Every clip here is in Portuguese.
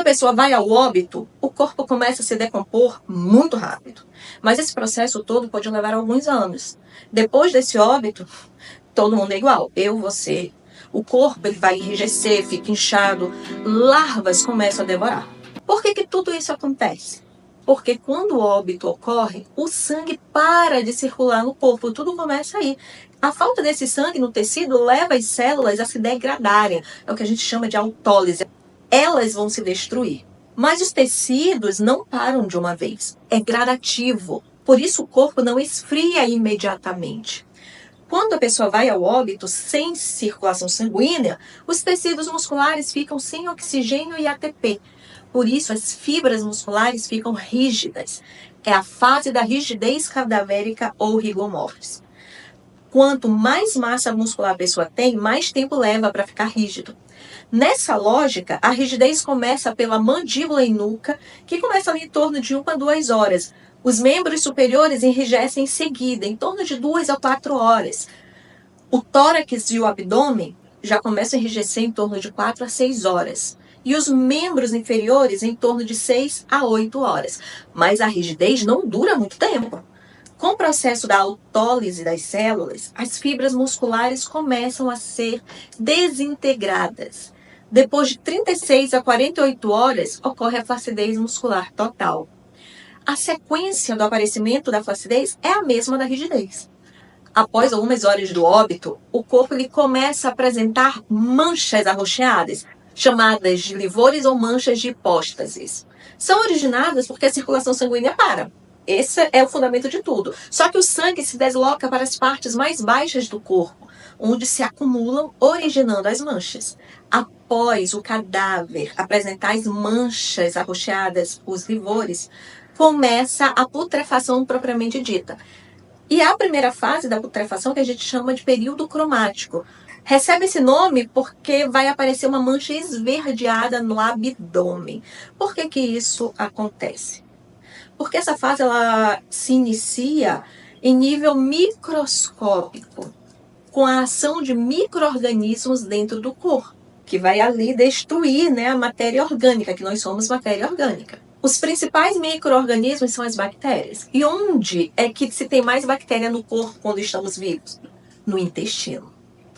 pessoa vai ao óbito, o corpo começa a se decompor muito rápido. Mas esse processo todo pode levar alguns anos. Depois desse óbito, todo mundo é igual. Eu, você. O corpo ele vai enrijecer, fica inchado, larvas começam a devorar. Por que tudo isso acontece? Porque quando o óbito ocorre, o sangue para de circular no corpo, tudo começa aí. A falta desse sangue no tecido leva as células a se degradarem. É o que a gente chama de autólise. Elas vão se destruir. Mas os tecidos não param de uma vez. É gradativo. Por isso o corpo não esfria imediatamente. Quando a pessoa vai ao óbito sem circulação sanguínea, os tecidos musculares ficam sem oxigênio e ATP. Por isso, as fibras musculares ficam rígidas. É a fase da rigidez cadavérica ou rigor mortis. Quanto mais massa muscular a pessoa tem, mais tempo leva para ficar rígido. Nessa lógica, a rigidez começa pela mandíbula e nuca, que começa ali em torno de 1 a 2 horas. Os membros superiores enrijecem em seguida, em torno de 2 a 4 horas. O tórax e o abdômen já começam a enrijecer em torno de 4 a 6 horas. E os membros inferiores em torno de 6 a 8 horas. Mas a rigidez não dura muito tempo. Com o processo da autólise das células, as fibras musculares começam a ser desintegradas. Depois de 36 a 48 horas, ocorre a flacidez muscular total. A sequência do aparecimento da flacidez é a mesma da rigidez. Após algumas horas do óbito, o corpo ele começa a apresentar manchas arroxeadas, chamadas de livores ou manchas de hipóstases. São originadas porque a circulação sanguínea para. Esse é o fundamento de tudo. Só que o sangue se desloca para as partes mais baixas do corpo, onde se acumulam, originando as manchas. Após o cadáver apresentar as manchas arroxeadas, os livores, começa a putrefação propriamente dita. E a primeira fase da putrefação que a gente chama de período cromático. Recebe esse nome porque vai aparecer uma mancha esverdeada no abdômen. Por que isso acontece? Porque essa fase ela se inicia em nível microscópico, com a ação de micro-organismos dentro do corpo, que vai ali destruir, a matéria orgânica, que nós somos matéria orgânica. Os principais micro-organismos são as bactérias. E onde é que se tem mais bactéria no corpo quando estamos vivos? No intestino.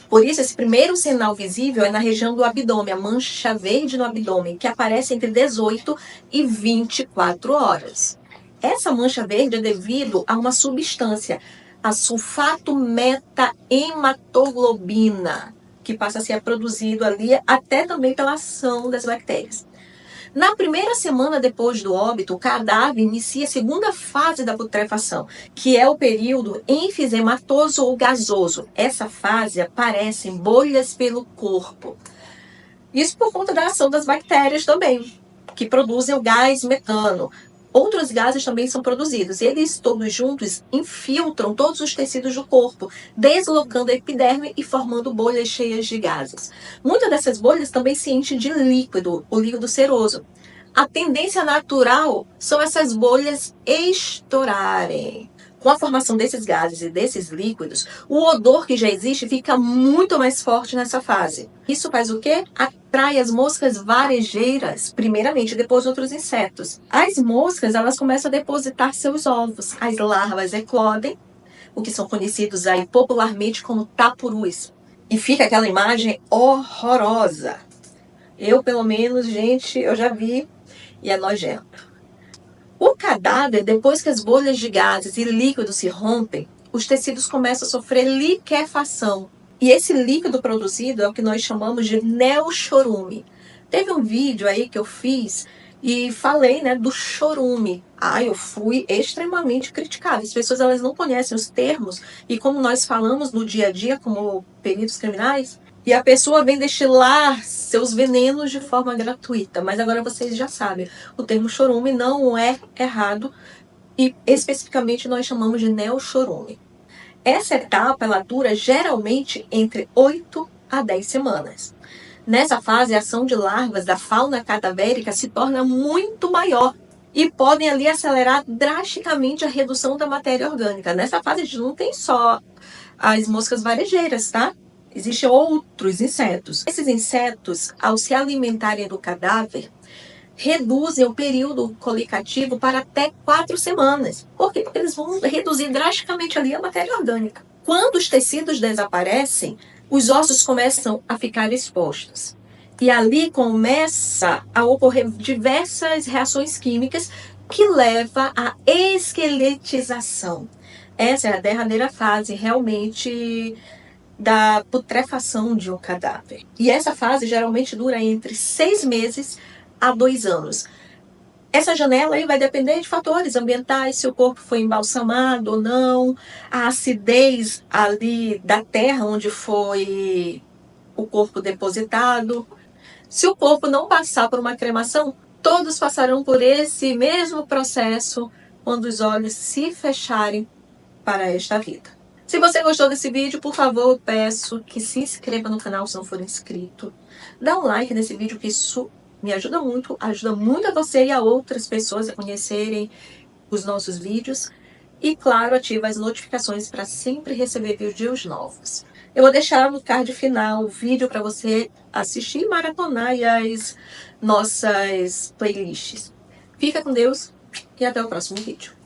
Por isso, esse primeiro sinal visível é na região do abdômen, a mancha verde no abdômen, que aparece entre 18 e 24 horas. Essa mancha verde é devido a uma substância, a sulfato meta-hematoglobina, que passa a ser produzido ali até também pela ação das bactérias. Na primeira semana depois do óbito, o cadáver inicia a segunda fase da putrefação, que é o período enfisematoso ou gasoso. Essa fase aparecem bolhas pelo corpo. Isso por conta da ação das bactérias também, que produzem o gás metano. Outros gases também são produzidos. Eles todos juntos infiltram todos os tecidos do corpo, deslocando a epiderme e formando bolhas cheias de gases. Muitas dessas bolhas também se enchem de líquido, o líquido seroso. A tendência natural são essas bolhas estourarem. Com a formação desses gases e desses líquidos, o odor que já existe fica muito mais forte nessa fase. Isso faz o quê? Atrai as moscas varejeiras, primeiramente, depois outros insetos. As moscas, elas começam a depositar seus ovos. As larvas eclodem, o que são conhecidos aí popularmente como tapurus. E fica aquela imagem horrorosa. Eu, pelo menos, gente, eu já vi e é nojento. O cadáver, depois que as bolhas de gases e líquidos se rompem, os tecidos começam a sofrer liquefação. E esse líquido produzido é o que nós chamamos de neochorume. Teve um vídeo aí que eu fiz e falei, do chorume. Eu fui extremamente criticada. As pessoas elas não conhecem os termos e como nós falamos no dia a dia como peritos criminais, e a pessoa vem destilar seus venenos de forma gratuita. Mas agora vocês já sabem, o termo chorume não é errado e especificamente nós chamamos de neochorume. Essa etapa ela dura geralmente entre 8 a 10 semanas. Nessa fase, a ação de larvas da fauna cadavérica se torna muito maior e podem ali acelerar drasticamente a redução da matéria orgânica. Nessa fase a gente não tem só as moscas varejeiras, tá? Existem outros insetos. Esses insetos, ao se alimentarem do cadáver, reduzem o período colicativo para até 4 semanas. Por quê? Porque eles vão reduzir drasticamente ali a matéria orgânica. Quando os tecidos desaparecem, os ossos começam a ficar expostos. E ali começa a ocorrer diversas reações químicas que levam à esqueletização. Essa é a derradeira fase realmente da putrefação de um cadáver. E essa fase geralmente dura entre 6 meses a 2 anos. Essa janela aí vai depender de fatores ambientais, se o corpo foi embalsamado ou não, a acidez ali da terra onde foi o corpo depositado. Se o corpo não passar por uma cremação, todos passarão por esse mesmo processo quando os olhos se fecharem para esta vida. Se você gostou desse vídeo, por favor, peço que se inscreva no canal se não for inscrito. Dá um like nesse vídeo, que isso me ajuda muito a você e a outras pessoas a conhecerem os nossos vídeos. E, claro, ativa as notificações para sempre receber vídeos novos. Eu vou deixar no card final o vídeo para você assistir e maratonar as nossas playlists. Fica com Deus e até o próximo vídeo.